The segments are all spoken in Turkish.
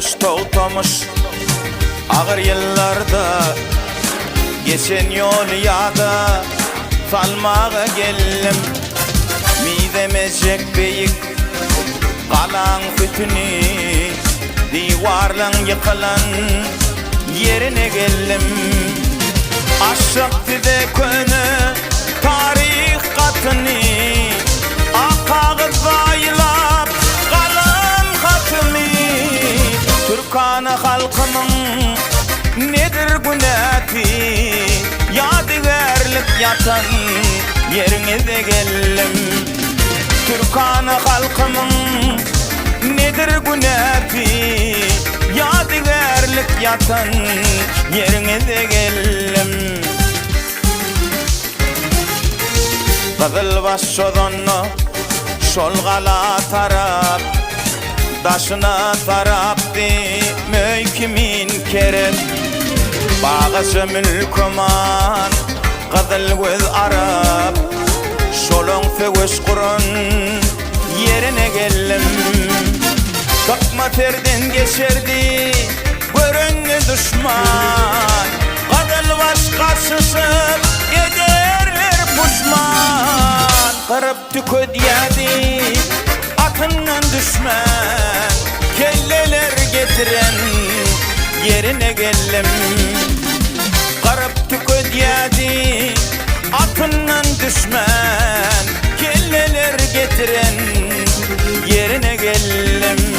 boş toğtamış ağır yıllarda, geçen yol yada salmağa geldim. Mideme çekbeyik kalan bütünü, divarlan yıkılan yerine geldim. Aşık de könü tarih katını, akağız ayılap kalan hatımı. Türkanı halkımın nedir günahı, yadigarlık yatan yerine de geldim. Türkanı halkımın nedir günahı, yadigarlık yatan yerine de geldim. Kızılbaş şodonu şolgala tarap, daşına taraptı möykimin kerem. Bağısı mülkuman kızıl göz Arap, şolun fegüş kurun yerine geldim. Takma terden geçerdi görünlü düşman, Kızılbaş karşısı ederler puşman. Kırıp tüködyedi atından düşman, kelleler getiren yerine geldim. Kırıp tüködyedi atından düşman, kelleler getiren yerine geldim.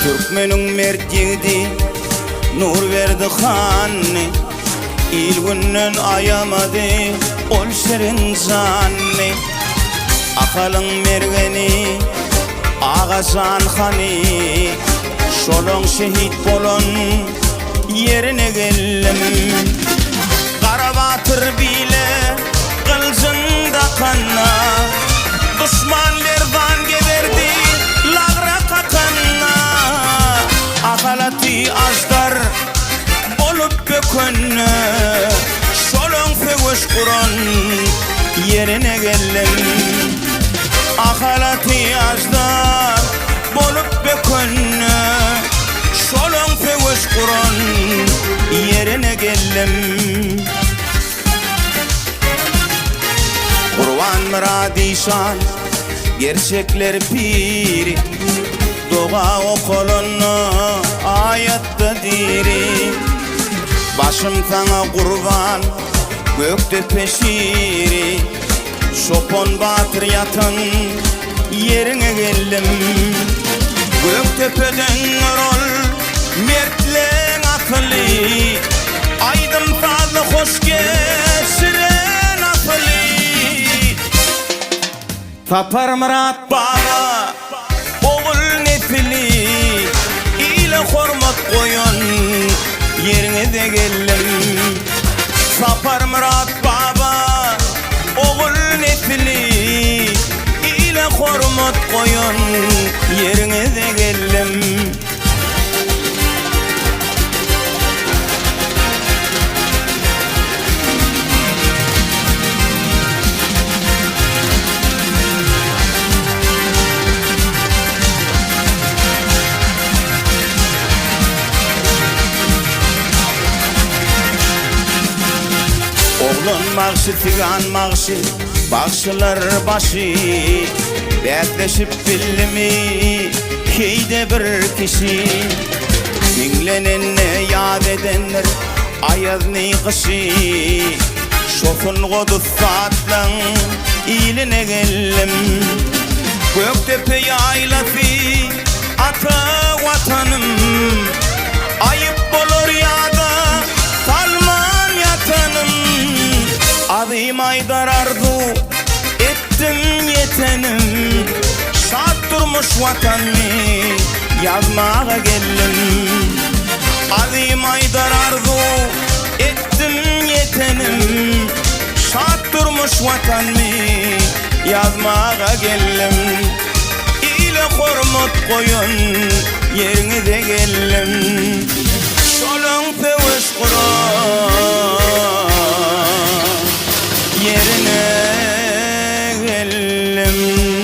Türkmen'in mercidi nur verdi hanni, il günnen ayamadı ol şerin zanni. Akalın mergeni ağazan hani, şolun şehit bolon yerine geldim. Karabatır bile kılcında kanna, düşmanlardan geberdi lagra kakanna. Akalati azdar olup bökönne, şolun fegüş kuran yerine geldim. Akalati azdar olup bökönne, şolun fegüş kuran yerine geldim. Kurban Muradişan gerçekler piri, doğa okulunu ayatta diri. Başım sana kurban gökte peşiri, Şopon Batır yatan yerine geldim. Göktepe'den rol mertlen akıllı, aydın fazla hoş geçiren akıllı. Tapar Murat Baba oğul nefili, ile hormat koyun yerine de geldim. Tapar Murat Baba oğul nefili, ile hormat koyun yerine de geldim. Oğlun mağşı, tigan mağşı, bakşılar başı, Bekleşip billimi heyde bir kişi Dinlenenne yad edenler ayaz ney kışı Şofun kodu saatlan iline gellim Göktepe yaylası ata vatanım Ayıp olur ya da salman yatanım Adım Aydar arzu ettim yetenim Şart durmuş vatanını yazmağa geldim Adım Aydar arzu ettim yetenim Şart durmuş vatanını yazmağa geldim İle hormat koyun yerine de geldim Şolun peveş kuran yerine geldim